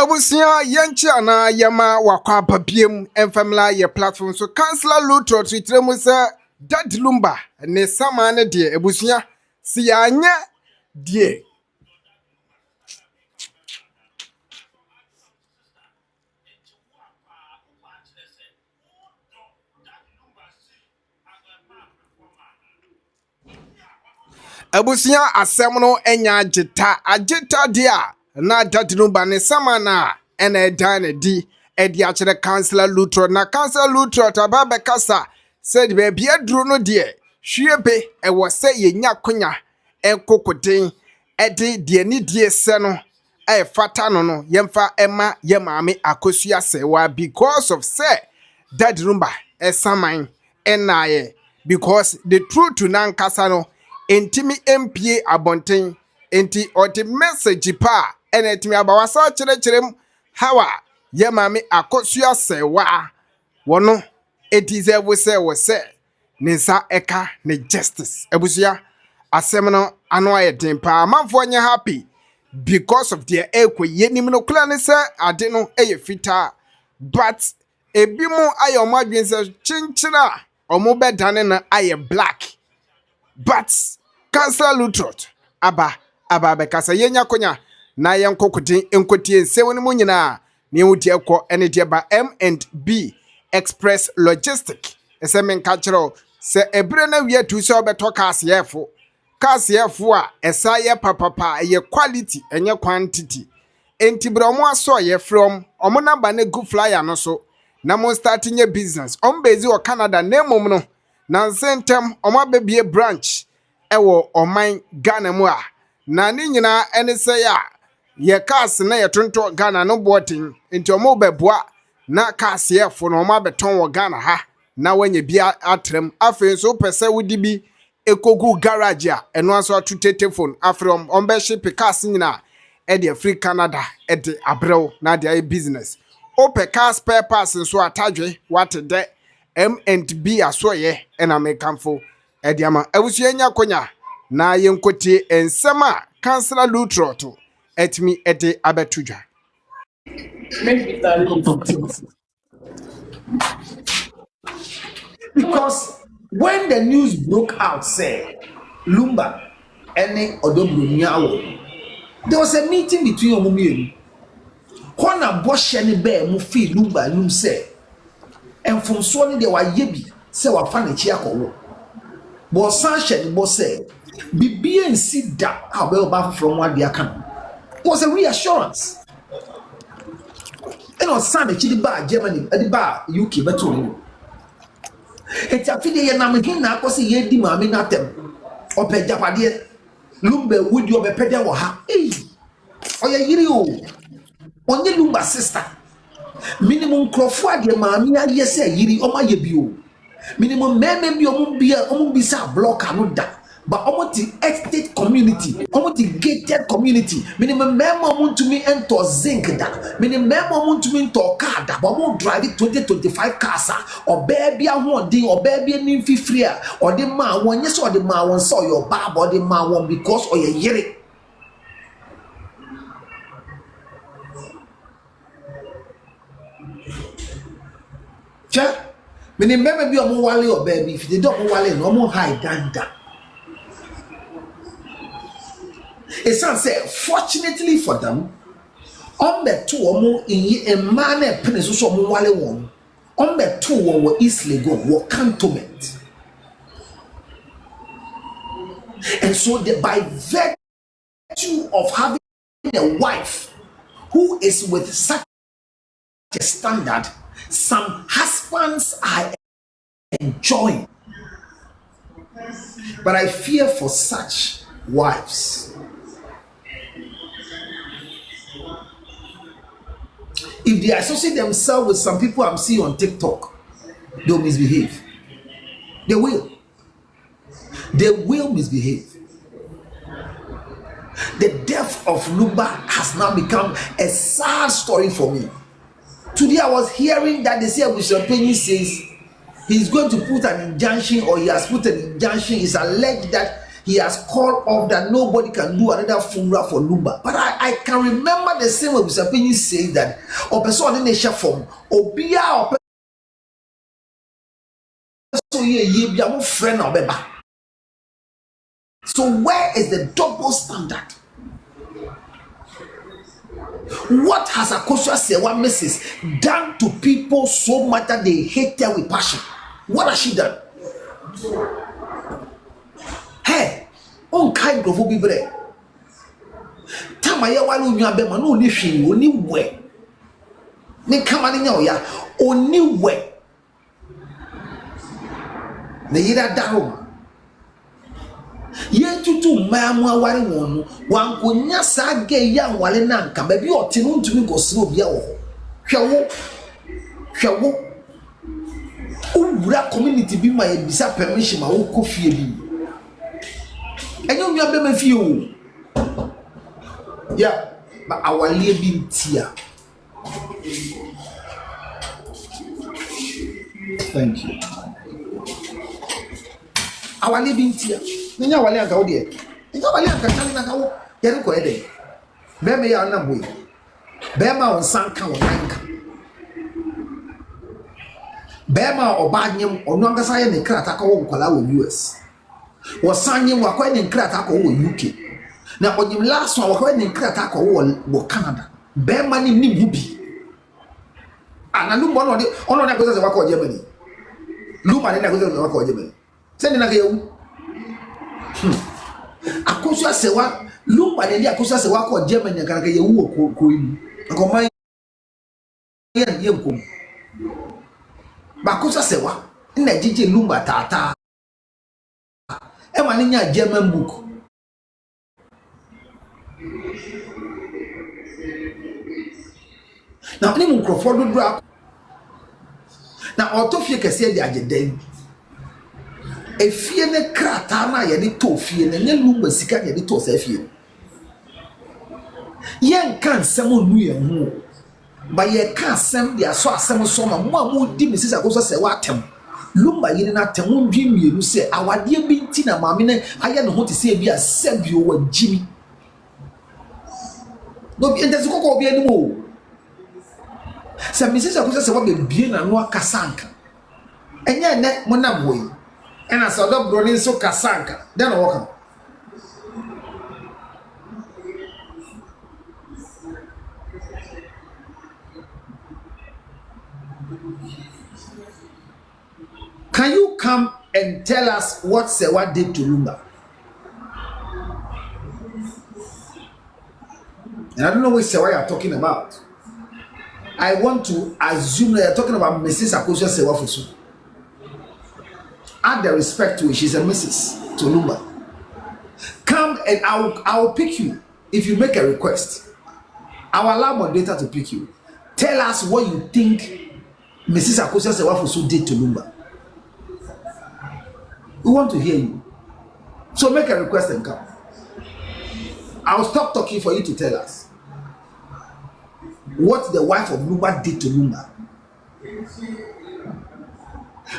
Abusia yancha na yama wakwa papiem enfamila ye platform so Councillor Lutro tritremu se Dad Lumba ne sama ne de abusia si anya de abusia asem no enya agita dia na Dad Lumba ne sama na ene dan di edi a kire Councillor Lutro na Councillor Lutro tababa kasa said be bia duro no de hwiebe e wo se yenya konya enkokoden edi de ni die se no e fata no yemfa ema yemame Akosua Serwaa because of say Dad Lumba esaman enaye because the truth to nankasa no entimi MPA abonten enti oti message pa enetimi abawasa kyerɛkyerɛm hawa yemame Akosua Serwaa wono deserve say we say nisa eka ne justice abusia asem no ano ayeden pa amanfo nye happy because of their ekwe yenim no kula ne say ade no eye fita but ebi mu ayomo adwen say chinchira omo bedane na aye black but Councillor Lutrot aba bekasa yenya konya na yenkokuden enkotie nsewo ne mu nyina ne wudi ekọ ene de ba M&B Express Logistic esemen kachero se ebre na wie tu se obeto kaseyefo a esa ye papapa ye quality enye quantity enti bromo aso ye from omo number na go flyer no so na mo starting your business on base o Canada na mom no na sentem omo abebie branch ewo oman Ghana mu a na ni nyina ene se ya ye cars na ye tonto Ghana no boating enti omo beboa na kaseyefo no omo abeton wo Ghana ha na wanye bia atrem afen so pese wudi bi ekogu garage a eno aso atute telephone afrom ombe ship cars nyina e de free Canada e de abrew na de business ope car spare parts so atadwe what de M&B asoye ena mekamfo e de ama awusu enya konya na yenkotie ensema Councillor Lutro to etmi e de abetudwa because when the news broke out, say Lumba any Odobroniawo, there was a meeting between Omumi. Kona Bosch any bear mu fee Lumba Lum say, and from Swanny they were yebi, say wa fan chiako. But Sanchez boss say, be and sit down, how well back from what they can. Was a reassurance. And on Sunday, Chili Bar, Germany, at the bar, UK, but to it's a video na mhina akosi ye di mame na tem ope japade Lumba wudi obe pede wo ha oya yiri o onye Lumba sister minimum crofo ade mame aye se yiri o ma ye bi o minimum meme bi omo bi sa block no da but omo ti estate community omo ti gated community minimum meme omo to me enter zinc da minimum meme omo to me enter car da but omo drive 2025 cars or baby ahodi or baby ni free or the man won yes or the man won saw your bar body man won because or ye yere cha minimum meme bi omo wale or baby if they don't wale no omo hide danda. It's say fortunately for them, on the two or more in a manner penis or more one, on the two or easily go or cantonment. And so that by virtue of having a wife who is with such a standard, some husbands are enjoying. But I fear for such wives. If they associate themselves with some people I'm seeing on TikTok, they'll misbehave. They will. They will misbehave. The death of Lumba has now become a sad story for me. Today I was hearing that they say Bishop Penny says he's going to put an injunction, or he has put an injunction. It's alleged that he has called off that nobody can do another funeral for Lumba. But I can remember the same way Mr. Penny saying that or person in the shop from Obia or so ye be a friend or beba. So where is the double standard? What has Akosua Serwaa Mrs. done to people so much that they hate her with passion? What has she done? Hey, on kind of be bread. Tamaya walu nyabema no ni hwi oni we. Ne kama ne nya oya oni we. Ne yira darom. Ye tutu mamu aware won no wankonya saga ya wale na nka ba bi ote no ntumi gosiro bia wo hwewo owura community bi ma ye bisa permission ma wo kofie bi enyo nwa be ma fie o ya ba awale bi ntia. Thank you. Awale bi ntia nya wale anka wo de nya wale anka tani na ka wo yare ko ede be me ya na boy be ma on sanka wo nanka be ma obanyem onu anka sa ye ne krata ka wo nkwala wo US wo sanyem wa ko ne krata ka wo UK na onyim last one wa ko ne krata ka wo Canada be ma ni bubi ana Lumba no de ono na ko se wa ko Germany Lumba ne na ko se wa ko Germany se ni na ka yewu Akosua Serwaa Lumba ne Akosua Serwaa ko Germany kan ka ye wo ko yi ko man ye ko ba Akosua Serwaa na jije Lumba tata e ma nya German book na ni mu krofo do dra na otofie kese de ageden efie ne krata na ye de to fie ne nya Lumba sika ye de to sa fie yen kan semo nu ye hu ba ye kan sem de aso asem so ma mo amu di Mrs. Akosua Serwaa atem Lumba yiri na atem ndwi mienu se awade bi nti na maame ne aye ne ho te se bi a sebio wa jimi no bi ente ko bi ani mo se Mrs. Akosua Serwaa be bie na no akasanka enye ne mo na boy ena so do broni so kasanka den wo can you come and tell us what Serwaa did to Lumba? And I don't know what Serwaa you're talking about. I want to assume that you're talking about Mrs. Akosua Serwaa for soon. Add the respect to it. She's a Mrs. to Lumba. Come and I'll pick you if you make a request. I'll allow my data to pick you. Tell us what you think Mrs. Akosua Serwaa for soon did to Lumba. We want to hear you. So make a request and come. I'll stop talking for you to tell us what the wife of Lumba did to Lumba.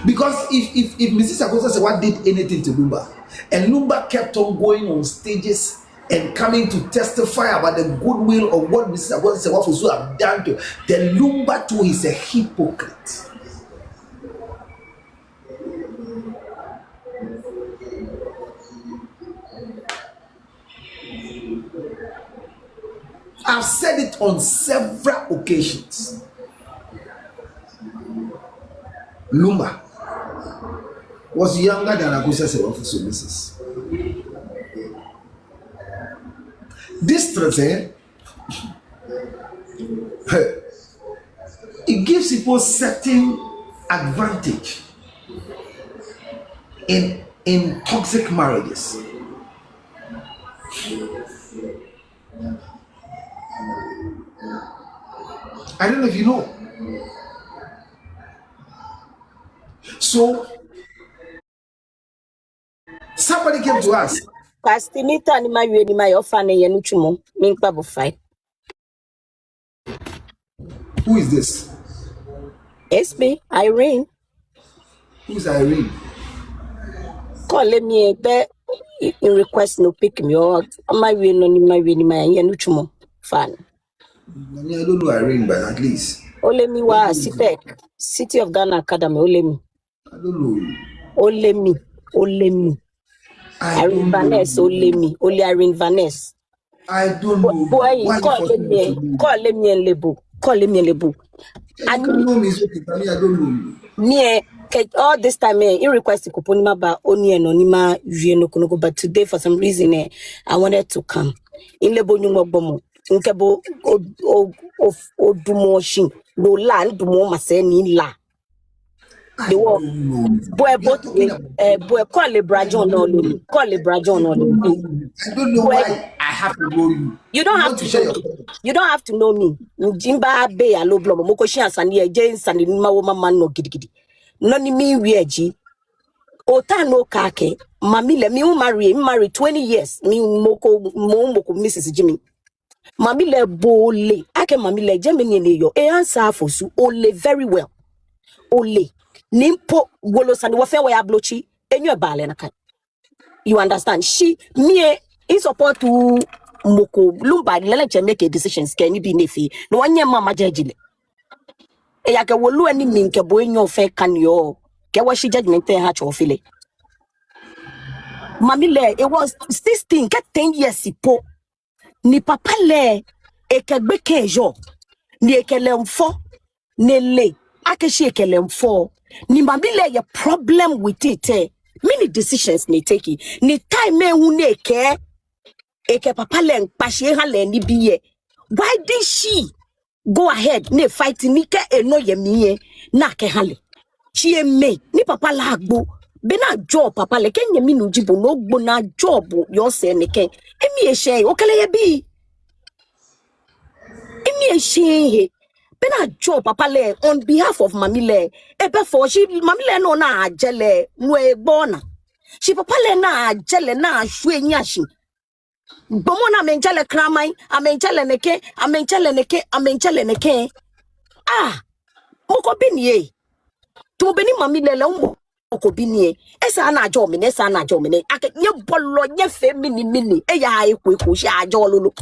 Because if Mrs. Akosua Serwaa did anything to Lumba, and Lumba kept on going on stages and coming to testify about the goodwill of what Mrs. Akosua Serwaa have done to, then Lumba too is a hypocrite. I've said it on several occasions. Lumba was younger than Akosua Serwaa for Mrs. This threat, it gives people certain advantage in toxic marriages. I don't know if you know. So somebody came to us. Pastimita ni mawe ni mayofane yenuchumo minkpa bufai. Who is this? It's me, Irene. Who's Irene? Call me be in request no pick me or my way no my way ni my no chumo fan. I don't know Irene, but at least. Ole me wa CTEC, City of Ghana Academy, ole me. I don't know you. Ole me. I Irene don't know Vanessa, ole me. Ole Irene Vanessa. I don't know. Boy, Why you forcing me to know? call me and lebu. I don't know me, so I don't know you. Me all this time in request to kuponima ba oni anonima no but today for some reason I wanted to come. In lebo nyumo bomo. Nkebo o dumoshin. No land dumo mase ni la. The war. Boy, boy, call le Brajon no lemi. Call le Brajon no lemi. I don't know why I have to know you. You don't have to share know your me. You don't have to know me. Jimba be alo blomo. Moko shi ansani e je insani ma wo mama no gidigidi. No ni mi wieji. Ota no kake. Mami le mi marry 20 years. Mi moko Mrs. Jimmy. Mami le bole. Ake mami le Jemini ne yo. E answer for su ole very well. Ole. Nimpo wolo sani wafe wa ya blochi. Enyo bale na kai. You understand? She me in support to Moko Lumba let make a decisions can you be nefi. No one your mama judgile. E ya ke wolu ani minke boy nyo fe kan yo. Ke wa shi judgment e ha cho file. Mami le it was 16 get 10 years po. Ni papa le e ke gbe kenjo. Ni e ke le mfo ne le ake shi e ke le mfo. Ni mami le ye problem with it many decisions ni take ni time me hu ne ke eke papa len pashe ha len ni biye. Why did she go ahead ne fight ni ke eno ye miye na ke hale she me ni papa la agbo be na job papa le ke nyemi no jibo no gbo na job yo se ne ke emi e she o kele ye bi emi e she be na job papa le on behalf of mami le ebe for she mami le no na ajele no e gbona she papa le na ajele na hwe nyashi bomo na menjele kramai amenjele neke moko binie to beni mami le umbo moko binie esa na ajo me ake nye bolo nye fe mini e ya ekwo shi ajo lolo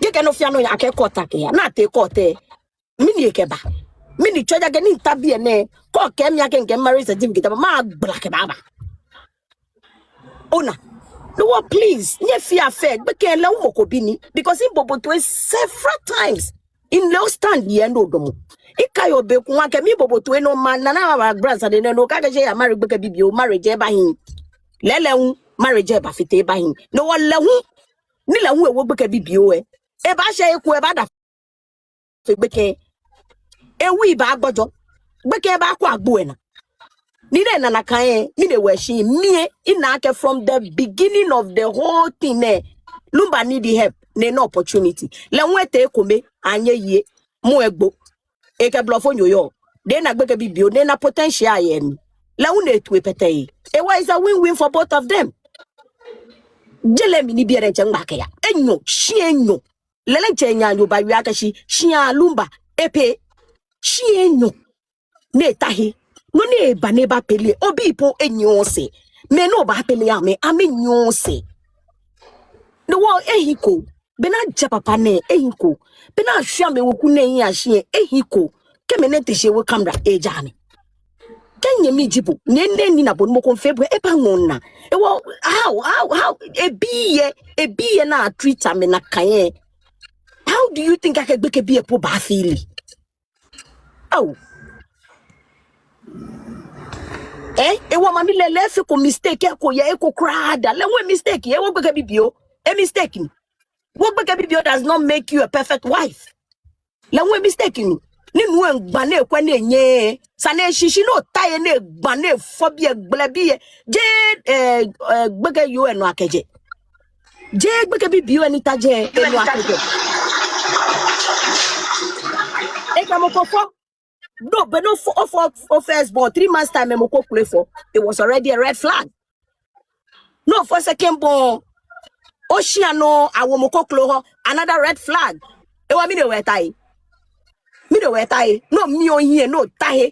ye ke no fia no ya ke kota ke ya na te kote mini ekeba mini choja ke ni tabie ne ko ke mi ake nke marriage certificate ba ma black baba ona no please nye fear fed but ke la umoko bini because in bobo to several times in low stand ye no domo ikayo be ku ke mi bobo to no man na our brands ade no ka ke ya marry gbeke bibio marriage e ba hin lelehu marriage e ba fite ba hin no lehu ni lehu e wo gbeke bibio e ba she eku e ba da fe gbeke ewi ba agbojo gbeke ba kwa agbo e na ni de na kan mi de we shi me inake from the beginning of the whole thing Lumba need the help no opportunity le nwete ekome anye yie mu egbo eke blofo nyoyo de na gbeke bibio de na potential yen le wu na etu epete e wa is a win-win for both of them jele mi ni bi ere nche ngba ya enyo shi enyo lele nche nya nyo ba wi aka shi a Lumba epe shi enyo ne tahi no ne ba ne ba pele obi po enyo se me no ba pele ya me amenyo se no wo ehiko be na je papa ne ehiko be na hwa me woku ne yin ahye ehiko ke me ne teshe wo camera eja me kenye mi jibo ne ni na bon mo konfebu e ba ngonna e wo how ebiye na treat me na kan how do you think I can gbeke bi e po ba feel oh e wo mami le fi ko mistake ko ye ko krada le wo mistake e wo gbeke bibio a mistake ni wo gbeke bibio does not make you a perfect wife le wo mistake ni nu engba na ekwa na enye sa na shishi no taye na egba na efo bi egbele bi je gbeke yo enu akeje je gbeke bibio eni taje enu akeje e ka mo fo no, but no for first born 3 months time me ko play for it was already a red flag. No for second born Oceano awomoko klo another red flag. E wa mi de we tai. No mi on here no tai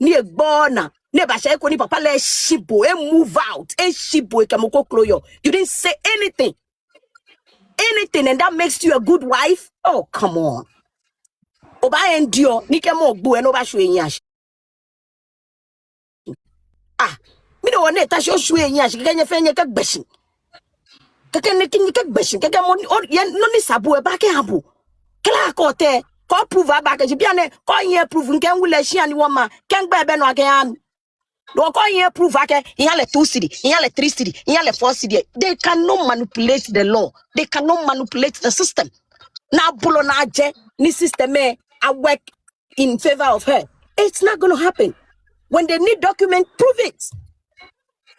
ni egbona Neba share koni papa le shibo and move out. And shibo kamoko kloyo. You didn't say anything. Anything, and that makes you a good wife? Oh, come on. Oba endure, nike mo gbu and oba shwe nyash. Ah, me no one ta shwe nyash, kenya fenye kak beshin. Kaka nekin kak beshin, kaka mon or yen no ni sabu e ba ke habu. Kala kote, ko prove aba ke biane, ko yen prove nken wule shi ani woma, ken gbe be no ke am. No ko yen prove ake, he le 2 city, he le 3 city, he le 4 city. They cannot manipulate the law. They cannot manipulate the system. Now bulo na je ni system I work in favor of her. It's not going to happen. When they need document, prove it.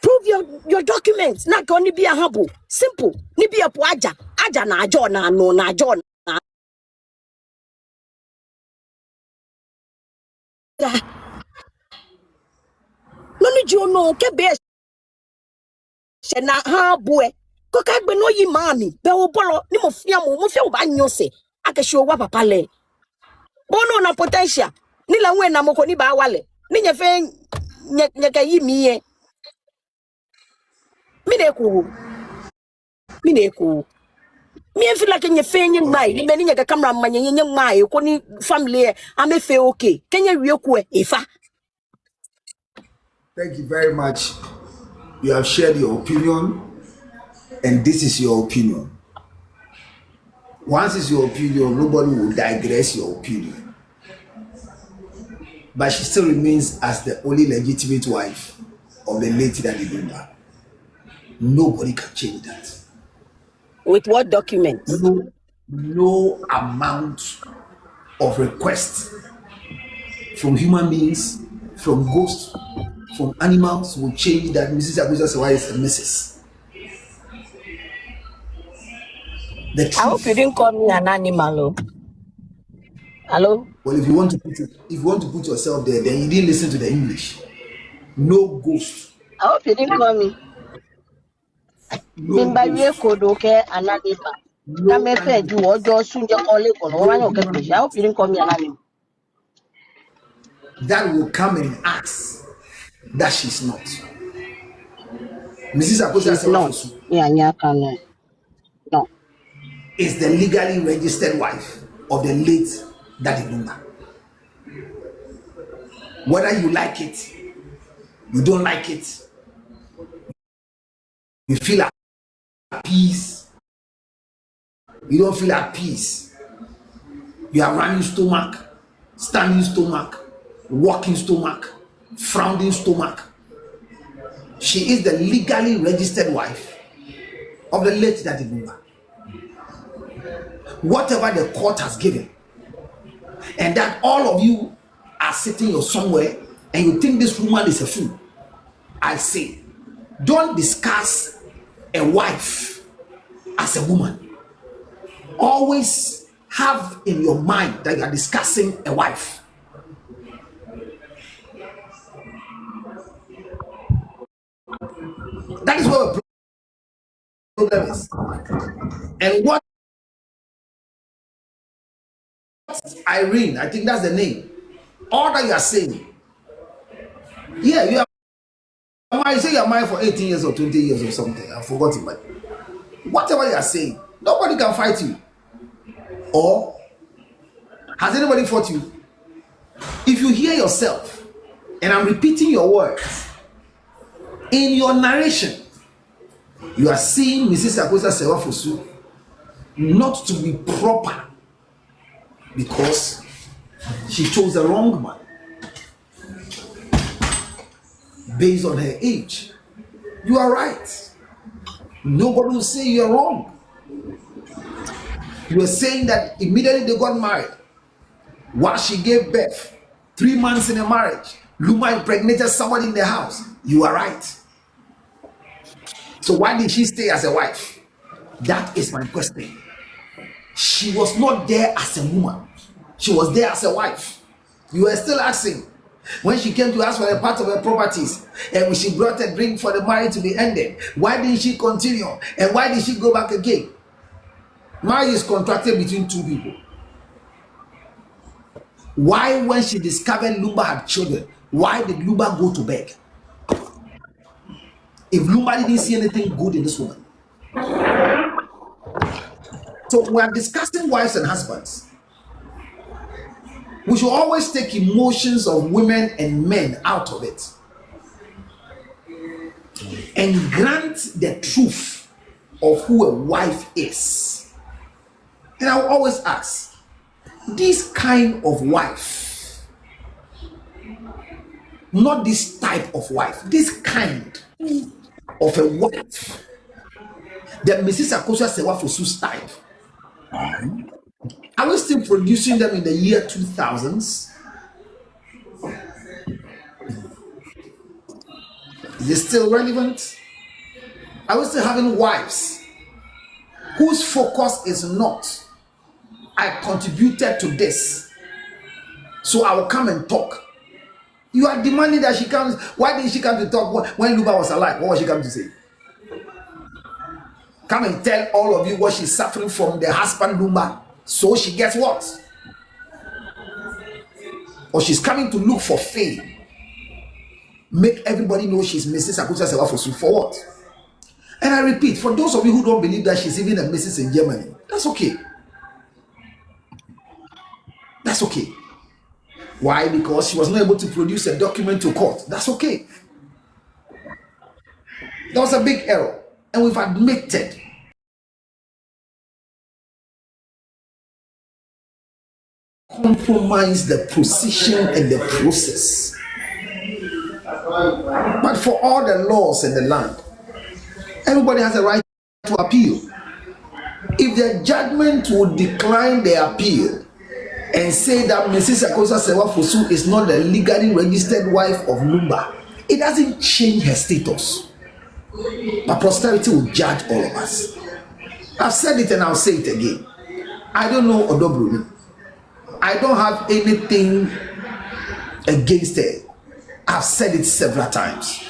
Prove your documents. Not going to be a humble. Simple. Ni be a aja. Aja na ajo na no na ajo na. No ni jo no ke be she na ha boe. Ko ka gbe no yi mami. Be wo bolo ni mo fia ba nyose. Ake show wa papa le. Bono na potential. Ni la we na moko ni ba wale. Ni nye fe nye ka yi miye. Mi neko. Me feel like nye fe nye mai. Ni meni nye ka camera man nye mai. Ko ni family ame fe okay. Kenya wiyo kwe ifa. Thank you very much. You have shared your opinion, and this is your opinion. Once it's your opinion, nobody will digress your opinion. But she still remains as the only legitimate wife of the late Daddy Lumba. Nobody can change that. With what documents? No amount of requests from human beings, from ghosts, from animals will change that Mrs. Akosua Serwaa is a Mrs. I hope you didn't call me an animal. Hello? Well, if you want to put yourself there, then you didn't listen to the English. No ghost. I hope you didn't call me. No ghost. I hope you didn't call me an animal. That will come and ask that she's not. Mrs. Akosua Serwaa No. is the legally registered wife of the late Daddy Lumba. Whether you like it, you don't like it, you feel at peace, you don't feel at peace, you have running stomach, standing stomach, walking stomach, frowning stomach. She is the legally registered wife of the late Daddy Lumba. Whatever the court has given, and that all of you are sitting somewhere and you think this woman is a fool, I say, don't discuss a wife as a woman. Always have in your mind that you are discussing a wife. That is what the problem is. And what Irene, I think that's the name. All that you are saying, yeah, you are. You say you are married for 18 years or 20 years or something. I've forgotten, but whatever you are saying, nobody can fight you. Or has anybody fought you? If you hear yourself, and I'm repeating your words, in your narration, you are seeing Mrs. Akosua Serwaa not to be proper because she chose the wrong man based on her age. You are right. Nobody will say you are wrong. You are saying that immediately they got married, while she gave birth, 3 months in a marriage, Lumba impregnated somebody in the house. You are right. So why did she stay as a wife? That is my question. She was not there as a woman. She was there as a wife. You are still asking. When she came to ask for a part of her properties, and when she brought a drink for the marriage to be ended, why didn't she continue? And why did she go back again? Marriage is contracted between two people. Why, when she discovered Lumba had children, Why did Lumba go to beg? If Lumba didn't see anything good in this woman. So we are discussing wives and husbands. We should always take emotions of women and men out of it and grant the truth of who a wife is. And I will always ask, this kind of wife, not this type of wife, this kind of a wife, the Mrs. Akosua Serwaa Fosu's type, are we still producing them in the year 2000s? Is it still relevant? Are we still having wives whose focus is not, I contributed to this, so I will come and talk? You are demanding that she comes. Why didn't she come to talk when Lumba was alive? What was she coming to say? Come and tell all of you what she's suffering from the husband Lumba, so she gets what? Or she's coming to look for fame. Make everybody know she's Mrs. Akosua Serwaa Fosu for what? And I repeat, for those of you who don't believe that she's even a Mrs. in Germany, that's okay. That's okay. Why? Because she was not able to produce a document to court. That's okay. That was a big error. And we've admitted. Compromise the precision and the process. But for all the laws in the land, everybody has a right to appeal. If the judgment would decline the appeal and say that Mrs. Akosua Serwaa Fosu is not the legally registered wife of Lumba, it doesn't change her status. But posterity will judge all of us. I've said it and I'll say it again. I don't know Odobroni. I don't have anything against her. I've said it several times.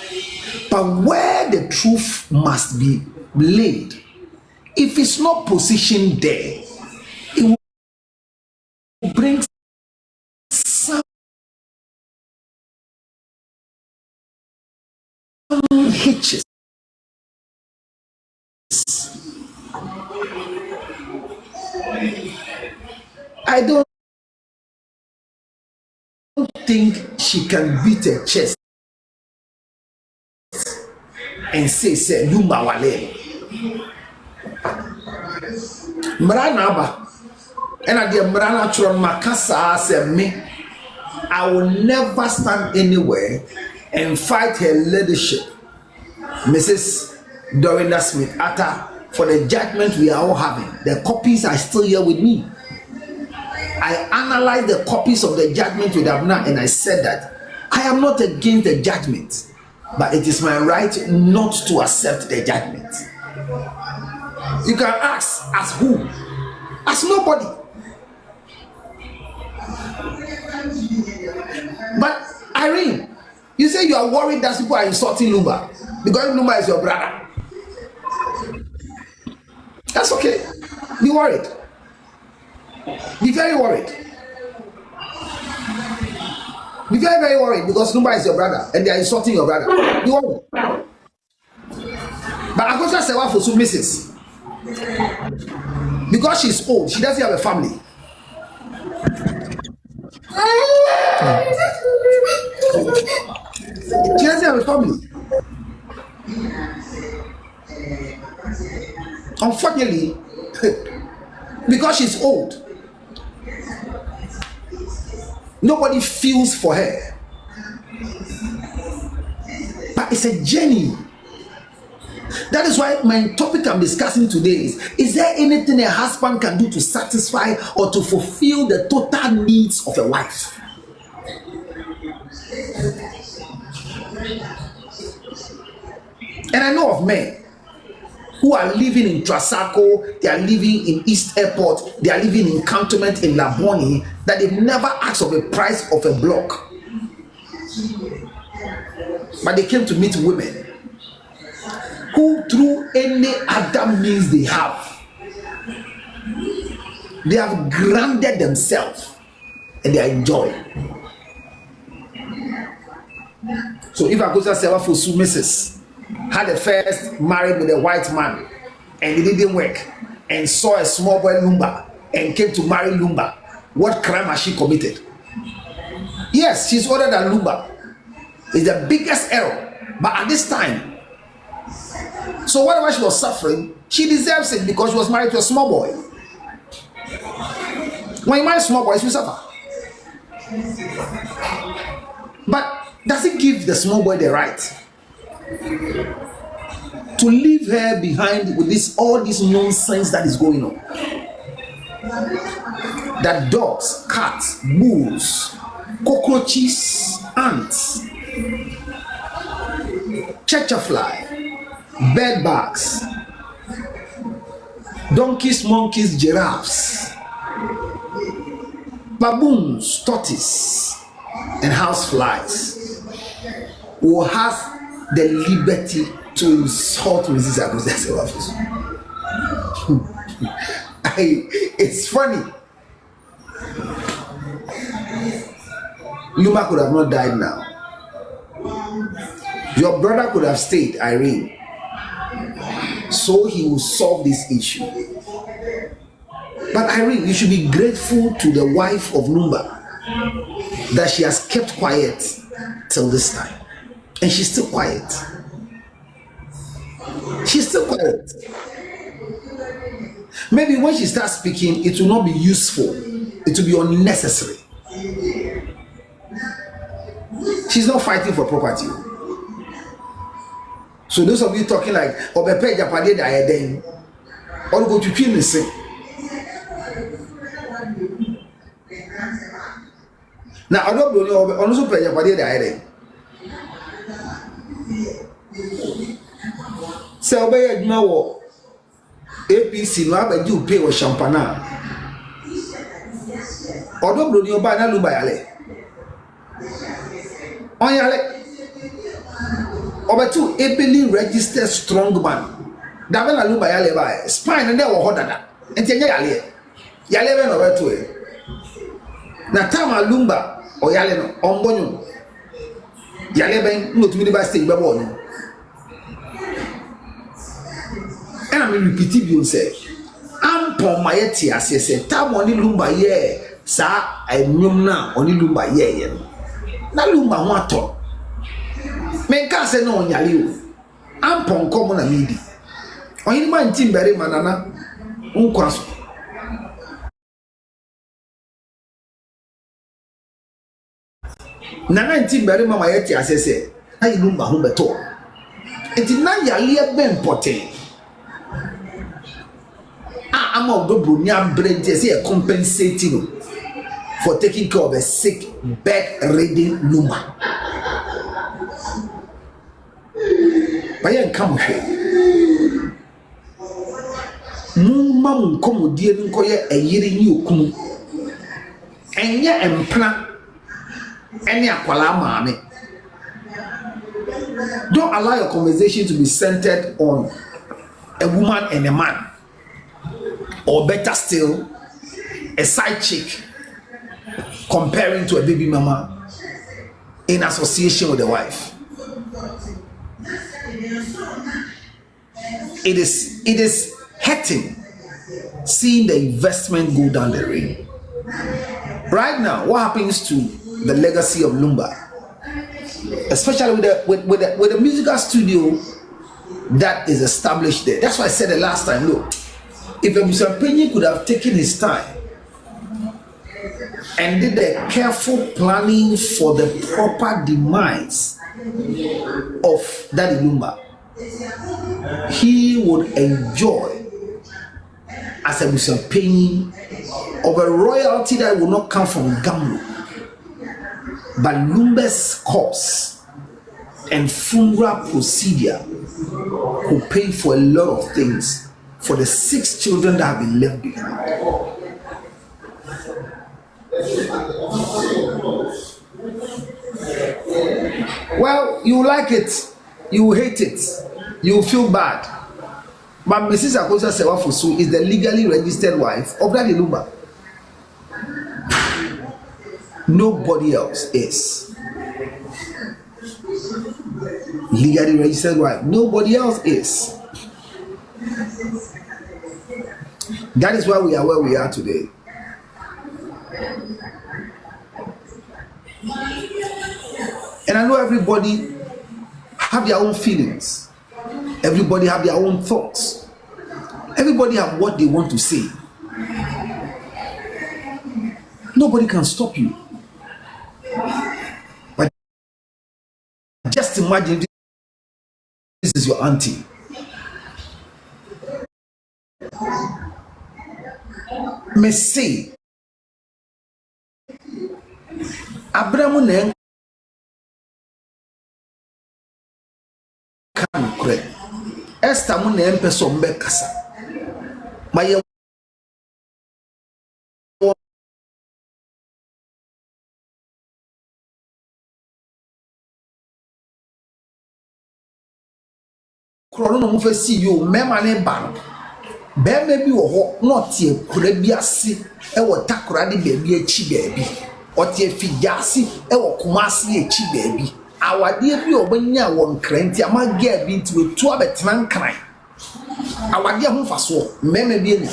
But where the truth must be laid, if it's not positioned there, it will bring some hitches. I don't think she can beat her chest and say Lumba wale. Mrana ba and at the Mrana chron makasa say me, I will never stand anywhere and fight her leadership, Mrs. Dorinda Smith Atta, for the judgment we are all having. The copies are still here with me. I analyzed the copies of the judgment with Abna and I said that I am not against the judgment, but it is my right not to accept the judgment. You can ask, as who? As nobody. But Irene, you say you are worried that people are insulting Lumba because Lumba is your brother. That's okay. Be worried. Be very worried. Be very, very worried because Lumba is your brother and they are insulting your brother. Be worried. But Akosua Serwaa Fosu misses. Because she's old, she doesn't have a family. She doesn't have a family. Unfortunately, because she's old, nobody feels for her. But it's a journey. That is why my topic I'm discussing today is there anything a husband can do to satisfy or to fulfill the total needs of a wife? And I know of men who are living in Trasaco, they are living in East Airport, they are living in Cantonment in Laboni, that they've never asked of a price of a block. But they came to meet women who, through any other means they have grounded themselves and they are enjoying. So if Akosua Serwaa for Su Mrs. had the first married with a white man and it didn't work and saw a small boy Lumba and came to marry Lumba, what crime has she committed? Yes, she's older than Lumba. It's the biggest error. But at this time, so whatever she was suffering, she deserves it because she was married to a small boy. When you marry small boys, you suffer. But does it give the small boy the right to leave her behind with all this nonsense that is going on? That dogs, cats, bulls, cockroaches, ants, fly, bed bugs, donkeys, monkeys, giraffes, baboons, tortoises, and houseflies will have the liberty to insult Mrs. Akosua Serwaa. It's funny. Lumba could have not died now. Your brother could have stayed, Irene, so he will solve this issue. But Irene, you should be grateful to the wife of Lumba that she has kept quiet till this time. And she's still quiet. She's still quiet. Maybe when she starts speaking, it will not be useful. It will be unnecessary. She's not fighting for property. So those of you talking like, Obepe Japade Diadem, or go to kill me say. Now I don't know also pay Japade Diadem. So obey now APC no abaju pay or champagne. Odo bro ni oba na Lumba yale. On yale. Obetu ably registered strong man. Dabe na Lumba yale ba spine na wo hodada. Enti enya yale. Yale be no betu e. Na tama Lumba o yale no ombonyo. Yale be no tumi ba stage be bo no. And I'm repeating you say, I'm pon my tia say, time only Lumba ye, sa I na only Lumba ye. Na Lumba wato. Men ka say no nyali o. I'm pon komo na midi. Only man timbere manana unkwaso. Nana timbere mama ye tia say, na Lumba ho beto. Enti na yali e be important. I'm of the broni brain say compensating for taking care of a sick, bedridden Lumba. But you come here. Mum come dear Nkoye a year in you kum. And yet empla any aquala mammy. Don't allow your conversation to be centered on a woman and a man. Or better still, a side chick comparing to a baby mama in association with the wife. It is hurting seeing the investment go down the drain. Right now, what happens to the legacy of Lumba, especially with the musical studio that is established there? That's why I said the last time, look. If a Musapeni could have taken his time and did a careful planning for the proper demise of Daddy Lumba, he would enjoy as a Musapeni of a royalty that will not come from Gamlo, but Lumba's corpse and funeral procedure will pay for a lot of things for the 6 children that have been left behind. Well, you like it, you hate it, you feel bad. But Mrs. Akosua Serwaa is the legally registered wife of Daddy Lumba. Nobody else is. legally registered wife. Nobody else is. That is why we are where we are today. And I know everybody have their own feelings. Everybody have their own thoughts. Everybody have what they want to say. Nobody can stop you. But just imagine this is your auntie. Me say Abramu ne kan kure Esther mu ne empeso mbe kasa maye kuro no mu fa si yo mema ne ba be bi wo ho not ye kura bi ase e wo takora de be bi achi be bi o te figyase e wo kumase achi be bi awade bi obanya won krenti amaga bi nti wetu abetena nkran awade ho faso mema bi ani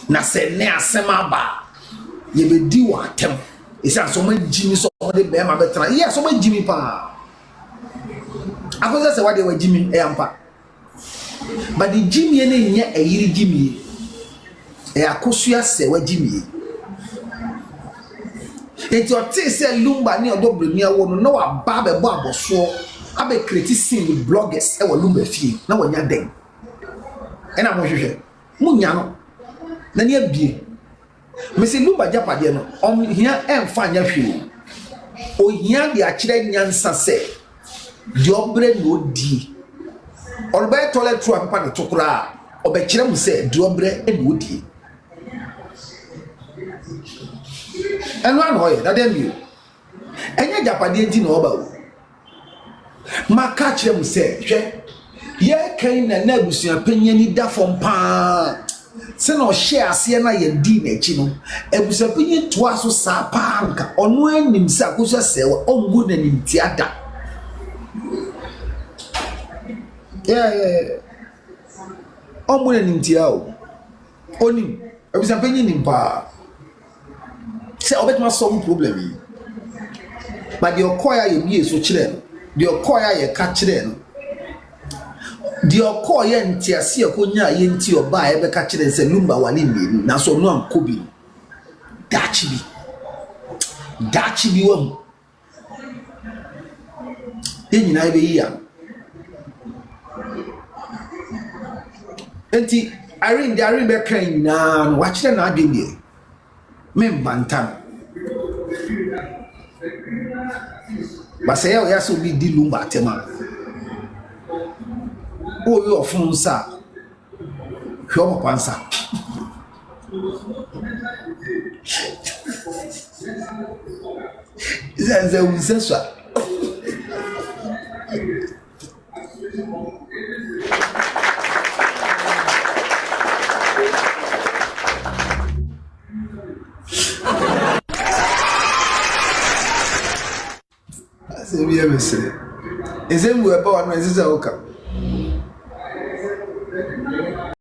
na se ne asema ba ye be di wa tem isa so ma jimi so de be ma betena yes so ma jimi pa Akosua se wade wa jimi e ampa but the jimi ne nya eyiri jimi e Akosua se wa jimi enti o te se Lumba ni odo broni awo no na wa ba be bo aboso abe create scene with bloggers e wa Lumba fie na wa nya den e na mo hwehwe mu nya no na ne abie Mesi Lumba japade no on hia emfa nya hwe o hia de akire nyansa se de obre no di orbe toilet tru papa ne tokura obe kire mu se de obre e no di enu an hoye da dem bi enya japade di na oba o maka kire mu se hwe ye kan na abusua panyani da fom pa se no share ase na ye di na echi no ebusapinyi to aso sa pa nka ono anim se Akosua Serwaa ongu na nim tiada ongu na nim tia o onim ebusapinyi nim pa se obetuma solve problem yi but the okoya ye bi so kire no the okoya ye ka kire no the okoye ntiase akonya ye nti oba e be ka kire se Lumba wale mi na so no ankobi dachi bi wam enyina e be ya enti Irene be kan na no wa kire na adwene me bantam ba se ya so bi di Lumba tema o yo funsa hwo pansa zanza unseswa Ase bi e mesere ezemu eba wa no ezeza oka